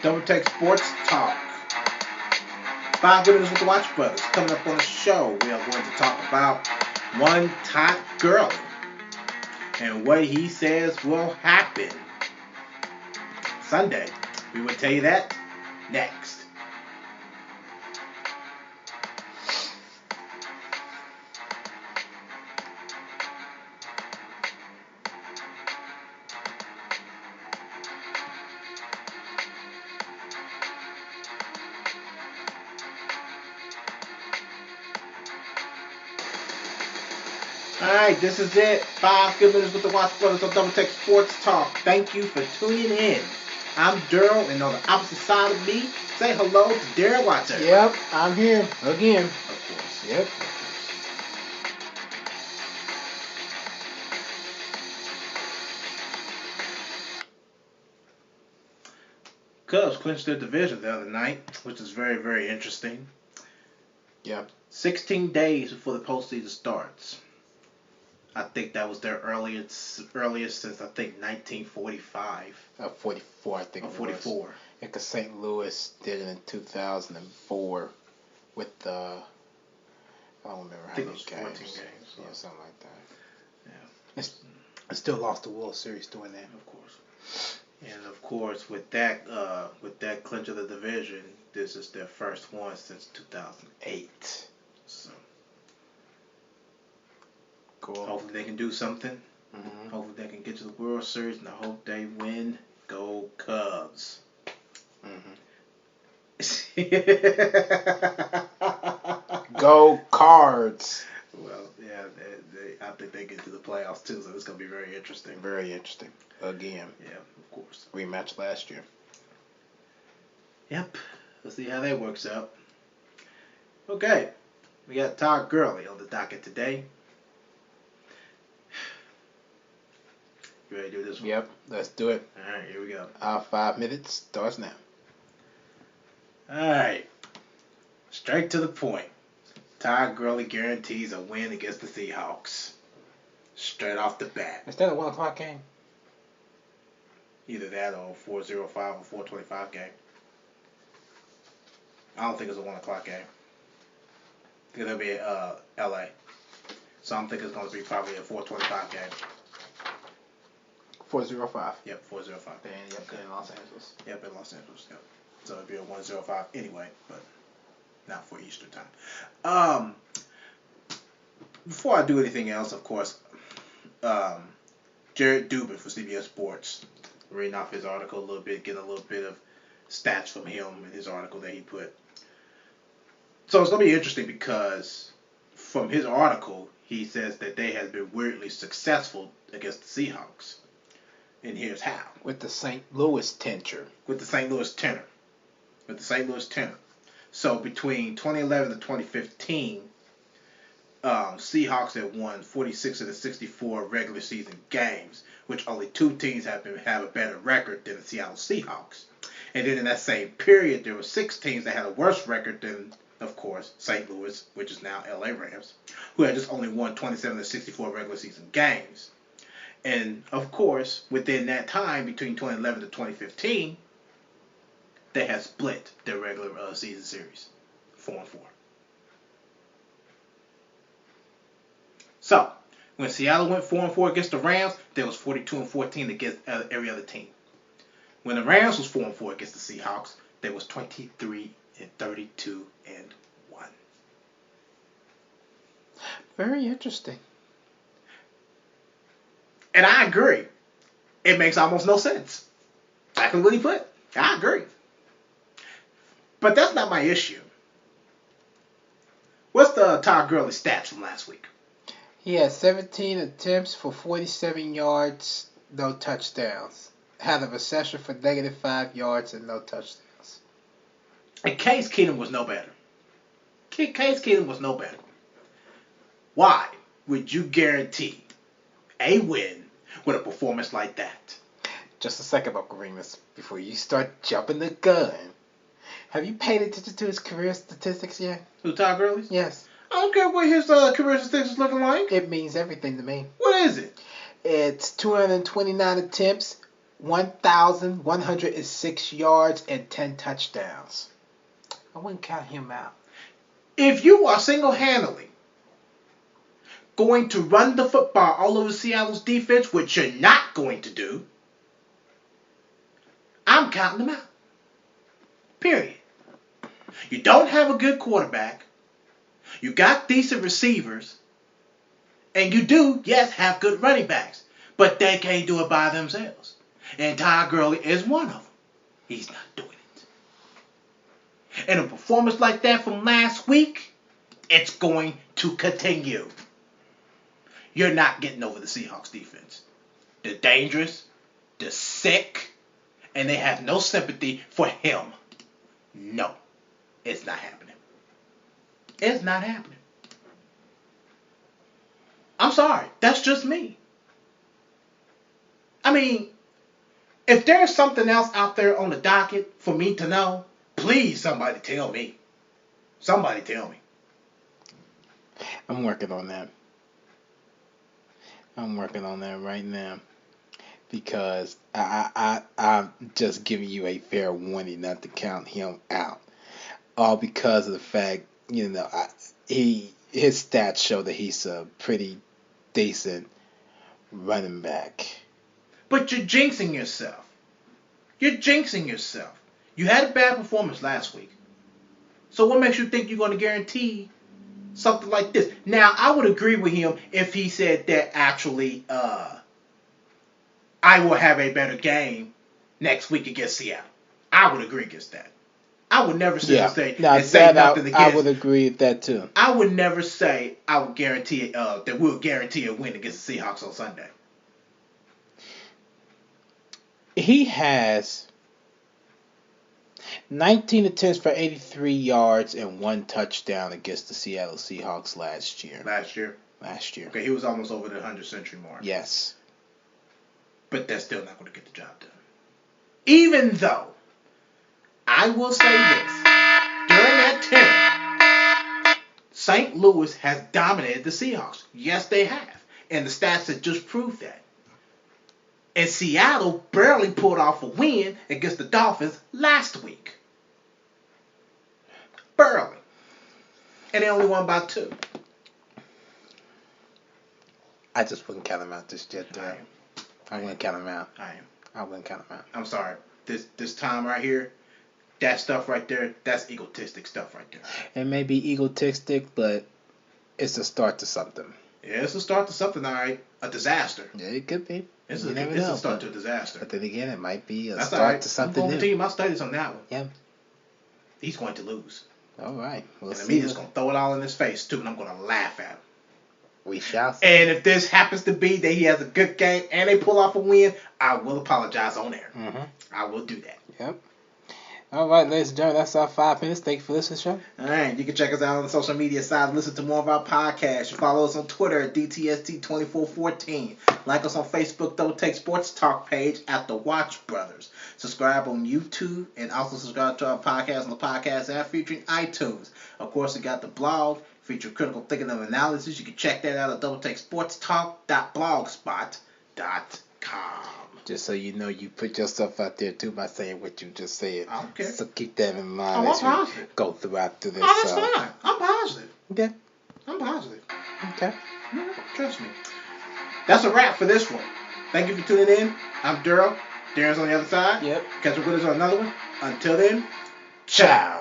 Don't Take Sports Talk. 5 minutes with the Watch Brothers. Coming up on the show, we are going to talk about one Todd Gurley and what he says will happen Sunday. We will tell you that next. Alright, this is it. 5 minutes with the Watch Brothers on Double Tech Sports Talk. Thank you for tuning in. I'm Daryl, and on the opposite side of me, say hello to Daryl Watson. Yep, I'm here again. Of course. Yep. Cubs clinched their division the other night, which is very, very interesting. Yep. 16 days before the postseason starts. I think that was their earliest since I think 1945. 44, I think. Or 44. Yeah, because St. Louis did it in 2004 with the. I don't remember how many games. 14 games. Yeah, something like that. Yeah. It still lost the World Series doing that. Of course. And of course, with that clinch of the division, this is their first one since 2008. So. Cool. Hopefully they can do something. Mm-hmm. Hopefully they can get to the World Series, and I hope they win. Go Cubs. Mm-hmm. Go Cards. Well, yeah, I think they get to the playoffs too, so it's going to be very interesting. Very interesting. Again. Yeah, of course. Rematch last year. Yep. Let's see how that works out. Okay. We got Todd Gurley on the docket today. You ready to do this one? Yep, let's do it. Alright, here we go. Our 5 minutes starts now. Alright. Straight to the point. Todd Gurley guarantees a win against the Seahawks. Straight off the bat. Is that a 1 o'clock game? Either that or 4:05 or 4:25 game. I don't think it's a 1 o'clock game. I think it'll be LA. So I'm thinking it's going to be probably a 4:25 game. 4:05. Yep, 4:05. Yep, okay. In Los Angeles. Yep, in Los Angeles. Yep. So it'll be a 1:05 anyway, but not for Eastern time. Before I do anything else, of course, Jared Dubin for CBS Sports, reading off his article a little bit, getting a little bit of stats from him in his article that he put. So it's going to be interesting because from his article, he says that they have been weirdly successful against the Seahawks. And here's how. With the St. Louis tenure. With the St. Louis tenor. So between 2011 and 2015, Seahawks have won 46 of the 64 regular season games, which only two teams have a better record than the Seattle Seahawks. And then in that same period, there were 6 teams that had a worse record than, of course, St. Louis, which is now LA Rams, who had just only won 27 of the 64 regular season games. And, of course, within that time, between 2011 to 2015, they had split their regular season series, 4-4. So, when Seattle went 4-4 against the Rams, there was 42-14 against every other team. When the Rams was 4-4 against the Seahawks, there was 23-32-1. Very interesting. And I agree. It makes almost no sense. Exactly what he put. I agree. But that's not my issue. What's the Todd Gurley stats from last week? He had 17 attempts for 47 yards, no touchdowns. Had a reception for -5 yards and no touchdowns. And Case Keenum was no better. Case Keenum was no better. Why would you guarantee a win with a performance like that? Just a second, Uncle Remus, before you start jumping the gun. Have you paid attention to his career statistics yet? Who, Todd Gurley? Yes. I don't care what his career statistics is looking like. It means everything to me. What is it? It's 229 attempts, 1,106 yards and 10 touchdowns. I wouldn't count him out. If you are single-handedly going to run the football all over Seattle's defense, which you're not going to do, I'm counting them out. Period. You don't have a good quarterback. You got decent receivers. And you do, yes, have good running backs. But they can't do it by themselves. And Todd Gurley is one of them. He's not doing it. And a performance like that from last week, it's going to continue. You're not getting over the Seahawks defense. They're dangerous. They're sick. And they have no sympathy for him. No. It's not happening. It's not happening. I'm sorry. That's just me. I mean, if there's something else out there on the docket for me to know, please somebody tell me. Somebody tell me. I'm working on that. I'm working on that right now. Because I'm just giving you a fair warning not to count him out. All because of the fact, his stats show that he's a pretty decent running back. But you're jinxing yourself. You're jinxing yourself. You had a bad performance last week. So what makes you think you're going to guarantee something like this? Now, I would agree with him if he said that actually I will have a better game next week against Seattle. I would agree against that. I would never say nothing against. I would agree with that too. I would never say I would guarantee that we'll guarantee a win against the Seahawks on Sunday. He has 19 attempts for 83 yards and 1 touchdown against the Seattle Seahawks last year. Last year. Okay, he was almost over the 100-century mark. Yes. But that's still not going to get the job done. Even though, I will say this, during that tenure, St. Louis has dominated the Seahawks. Yes, they have. And the stats have just proved that. And Seattle barely pulled off a win against the Dolphins last week. Barely. And they only won by 2. I just wouldn't count them out just yet. I wouldn't count them out. I wouldn't count them out. I'm sorry. This time right here, that stuff right there, that's egotistic stuff right there. It may be egotistic, but it's a start to something. Yeah, it's a start to something, all right. A disaster. Yeah, it could be. It's a start to a disaster. But then again, it might be a start to something I'm new. going to tell you my studies on that one. Yeah. He's going to lose. All right. And the media's going to throw it all in his face, too, and I'm going to laugh at him. We shall see. And if this happens to be that he has a good game and they pull off a win, I will apologize on air. Mm-hmm. I will do that. Yep. All right, ladies and gentlemen, that's our 5 minutes. Thank you for listening, show. All right, you can check us out on the social media side. Listen to more of our podcasts. You follow us on Twitter at DTST2414. Like us on Facebook, Double Take Sports Talk page at The Watch Brothers. Subscribe on YouTube and also subscribe to our podcast on the podcast app featuring iTunes. Of course, we got the blog featuring critical thinking and analysis. You can check that out at doubletakesportstalk.blogspot.com. Just so you know, you put yourself out there too by saying what you just said. I don't care. So keep that in mind I'm as positive. you go throughout to this. Oh, that's fine. I'm positive. Okay. I'm positive. Okay. Trust me. That's a wrap for this one. Thank you for tuning in. I'm Daryl. Darren's on the other side. Yep. Catch up with us on another one. Until then, ciao.